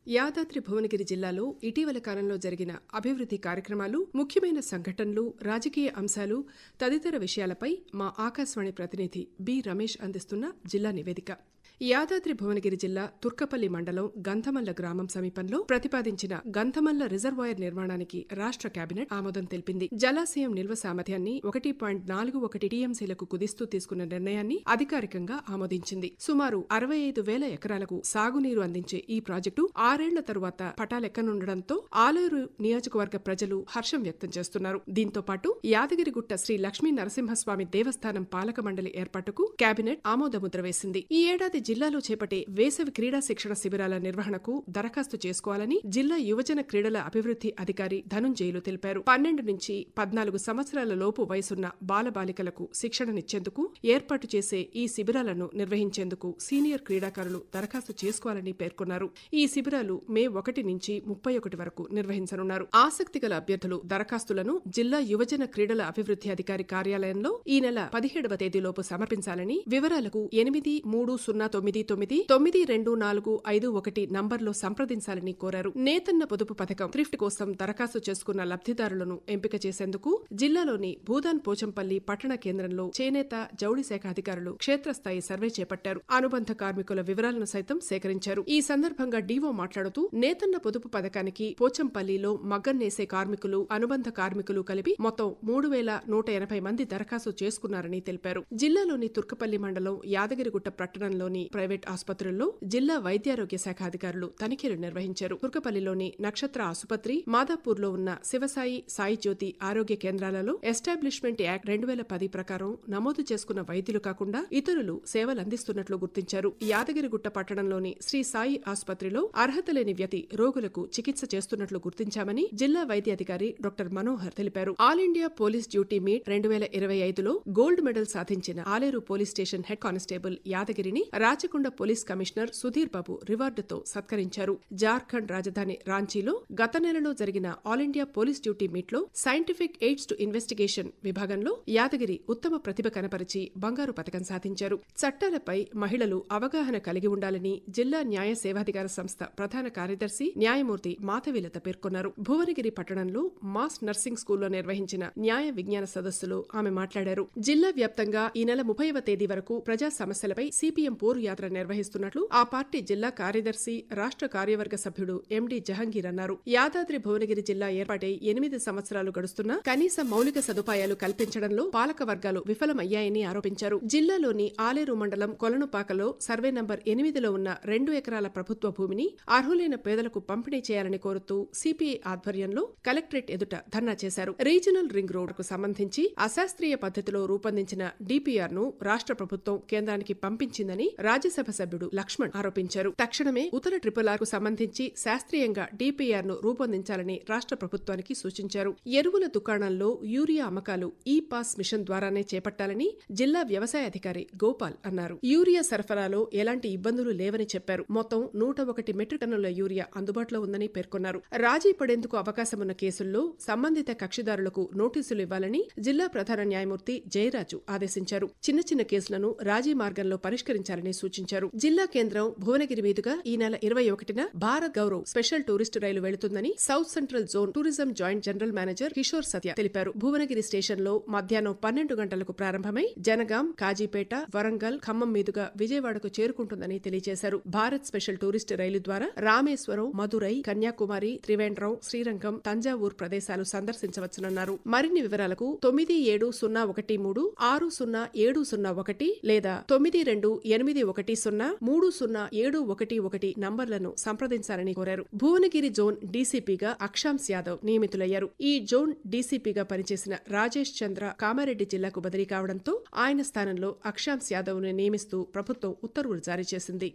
యాదాద్రి భువనగిరి జిల్లాలో ఇటీవల కాలంలో జరిగిన అభివృద్ధి కార్యక్రమాలు, ముఖ్యమైన సంఘటనలు, రాజకీయ అంశాలు తదితర విషయాలపై మా ఆకాశవాణి ప్రతినిధి బి రమేష్ అందిస్తున్న జిల్లా నివేదిక. యాదాద్రి భువనగిరి జిల్లా తుర్కపల్లి మండలం గంధమల్ల గ్రామం సమీపంలో ప్రతిపాదించిన గంధమల్ల రిజర్వాయర్ నిర్మాణానికి రాష్ట్ర కేబినెట్ ఆమోదం తెలిపింది. జలాశయం నిల్వ సామర్థ్యాన్ని 1.41 టీఎంసీలకు కుదిస్తూ తీసుకున్న నిర్ణయాన్ని అధికారికంగా ఆమోదించింది. సుమారు 65,000 ఎకరాలకు సాగునీరు అందించే ఈ ప్రాజెక్టు 6 ఏళ్ల తరువాత పటాలెక్కనుండటంతో ఆలేరు నియోజకవర్గ ప్రజలు హర్షం వ్యక్తం చేస్తున్నారు. దీంతో పాటు యాదగిరిగుట్ట శ్రీ లక్ష్మీ నరసింహస్వామి దేవస్థానం పాలక మండలి ఏర్పాటుకు కేబినెట్ ఆమోదముద్ర వేసింది. ఈ ఏడాది జిల్లాలో చేపట్టే వేసవి క్రీడా శిక్షణ శిబిరాల నిర్వహణకు దరఖాస్తు చేసుకోవాలని జిల్లా యువజన క్రీడల అభివృద్ధి అధికారి ధనుంజయులు తెలిపారు. 12 నుంచి 14 సంవత్సరాల లోపు వయసున్న బాలబాలికలకు శిక్షణనిచ్చేందుకు ఏర్పాటు చేసే ఈ శిబిరాలను నిర్వహించేందుకు సీనియర్ క్రీడాకారులు దరఖాస్తు చేసుకోవాలని పేర్కొన్నారు. ఈ శిబిరాలు మే 1 నుంచి 31 వరకు నిర్వహించనున్నారు. ఆసక్తిగల అభ్యర్థులు దరఖాస్తులను జిల్లా యువజన క్రీడల అభివృద్ధి అధికారి కార్యాలయంలో ఈ నెల 17వ తేదీలోపు సమర్పించాలని, వివరాలకు 8399924551 నంబర్లో సంప్రదించాలని కోరారు. నేతన్న పొదుపు పథకం థ్రిఫ్ట్ కోసం దరఖాస్తు చేసుకున్న లబ్ధిదారులను ఎంపిక చేసేందుకు జిల్లాలోని భూదాన్ పోచంపల్లి పట్టణ కేంద్రంలో చేనేత, జౌళి శాఖ అధికారులు క్షేత్రస్థాయి సర్వే చేపట్టారు. అనుబంధ కార్మికుల వివరాలను సైతం సేకరించారు. ఈ సందర్భంగా డీఓ మాట్లాడుతూ నేతన్న పొదుపు పథకానికి పోచంపల్లిలో మగ్గం నేసే కార్మికులు, అనుబంధ కార్మికులు కలిపి మొత్తం 3,180 మంది దరఖాస్తు చేసుకున్నారని తెలిపారు. జిల్లాలోని తుర్కపల్లి మండలం యాదగిరిగుట్ట పట్టణంలోని ప్రైవేట్ ఆసుపత్రుల్లో జిల్లా వైద్యారోగ్య శాఖ అధికారులు తనిఖీలు నిర్వహించారు. తుర్కపల్లిలోని నక్షత్ర ఆసుపత్రి, మాదాపూర్లో ఉన్న శివసాయి, సాయి జ్యోతి ఆరోగ్య కేంద్రాలలో ఎస్టాబ్లిష్మెంట్ యాక్ట్ 2010 ప్రకారం నమోదు చేసుకున్న వైద్యులు కాకుండా ఇతరులు సేవలందిస్తున్నట్లు గుర్తించారు. యాదగిరిగుట్ట పట్టణంలోని శ్రీ సాయి ఆసుపత్రిలో అర్హత లేని వ్యక్తి రోగులకు చికిత్స చేస్తున్నట్లు గుర్తించామని జిల్లా వైద్యాధికారి డాక్టర్ మనోహర్ తెలిపారు. All India police duty meet 2025లో గోల్డ్ మెడల్ సాధించిన Aleru police station head constable యాదగిరిని రాచకొండ పోలీస్ కమిషనర్ సుధీర్ బాబు రివార్డుతో సత్కరించారు. జార్ఖండ్ రాజధాని రాంచీలో గత నెలలో జరిగిన ఆల్ ఇండియా పోలీస్ డ్యూటీ మీట్లో సైంటిఫిక్ ఎయిడ్స్ టు ఇన్వెస్టిగేషన్ విభాగంలో యాదగిరి ఉత్తమ ప్రతిభ కనపరిచి బంగారు పతకం సాధించారు. చట్టాలపై మహిళలు అవగాహన కలిగి ఉండాలని జిల్లా న్యాయ సేవాధికార సంస్థ ప్రధాన కార్యదర్శి న్యాయమూర్తి మాధవీలత పేర్కొన్నారు. భువనగిరి పట్టణంలో మాస్ నర్సింగ్ స్కూల్లో నిర్వహించిన న్యాయ విజ్ఞాన సదస్సులో ఆమె మాట్లాడారు. జిల్లా వ్యాప్తంగా ఈ నెల 30వ తేదీ వరకు ప్రజా సమస్యలపై సిపిఎం పోరు యాత్ర నిర్వహిస్తున్నట్లు ఆ పార్టీ జిల్లా కార్యదర్శి, రాష్ట్ర కార్యవర్గ సభ్యుడు ఎండి జహంగీర్ అన్నారు. యాదాద్రి భువనగిరి జిల్లా ఏర్పాటై 8 సంవత్సరాలు గడుస్తున్నా కనీస మౌలిక సదుపాయాలు కల్పించడంలో పాలక వర్గాలు విఫలమయ్యాయని ఆరోపించారు. జిల్లాలోని ఆలేరు మండలం కొలనుపాకలో సర్వే నంబర్ 8లో ఉన్న 2 ఎకరాల ప్రభుత్వ భూమిని అర్హులైన పేదలకు పంపిణీ చేయాలని కోరుతూ సిపిఐ ఆధ్వర్యంలో కలెక్టరేట్ ఎదుట ధర్నా చేశారు. రీజనల్ రింగ్ రోడ్డుకు సంబంధించి అశాస్త్రీయ పద్ధతిలో రూపొందించిన డిపిఆర్ ను రాష్ట్ర ప్రభుత్వం కేంద్రానికి పంపించిందని రాజ్యసభ సభ్యుడు లక్ష్మణ్ ఆరోపించారు. తక్షణమే ఉత్తర ట్రిపుల్ ఆర్ కు సంబంధించి శాస్త్రీయంగా డిపిఆర్ ను రూపొందించాలని రాష్ట్ర ప్రభుత్వానికి సూచించారు. ఎరువుల దుకాణాల్లో యూరియా అమ్మకాలు ఈ పాస్ మిషన్ ద్వారానే చేపట్టాలని జిల్లా వ్యవసాయ అధికారి గోపాల్ అన్నారు. యూరియా సరఫరాలో ఎలాంటి ఇబ్బందులు లేవని చెప్పారు. మొత్తం 101 మెట్రిక్ టన్నుల యూరియా అందుబాటులో ఉందని పేర్కొన్నారు. రాజీ పడేందుకు అవకాశమున్న కేసుల్లో సంబంధిత కక్షిదారులకు నోటీసులు ఇవ్వాలని జిల్లా ప్రధాన న్యాయమూర్తి జయరాజు ఆదేశించారు. చిన్న చిన్న కేసులను రాజీ మార్గంలో పరిష్కరించాలని సూచించారు. జిల్లా కేంద్రం భువనగిరి మీదుగా ఈ నెల 21న భారత్ గౌరవ్ స్పెషల్ టూరిస్టు రైలు వెళుతుందని south central zone tourism joint general manager Kishore Satya తెలిపారు. భువనగిరి స్టేషన్లో మధ్యాహ్నం 12 గంటలకు ప్రారంభమై జనగాం, కాజీపేట, వరంగల్, ఖమ్మం మీదుగా విజయవాడకు చేరుకుంటుందని తెలియజేశారు. భారత్ స్పెషల్ టూరిస్టు రైలు ద్వారా రామేశ్వరం, మదురై, కన్యాకుమారి, త్రివేంద్రం, శ్రీరంగం, తంజావూర్ ప్రదేశాలు సందర్శించవచ్చునన్నారు. మరిన్ని వివరాలకు 9701 లేదా 9281030711 నంబర్లను సంప్రదించాలని కోరారు. భువనగిరి జోన్ డీసీపీగా అక్షాంశ్ యాదవ్ నియమితులయ్యారు. ఈ జోన్ డీసీపీగా పనిచేసిన రాజేష్ చంద్ర కామారెడ్డి జిల్లాకు బదిలీ కావడంతో ఆయన స్థానంలో అక్షాంశ్ యాదవ్ ను నియమిస్తూ ప్రభుత్వం ఉత్తర్వులు జారీ చేసింది.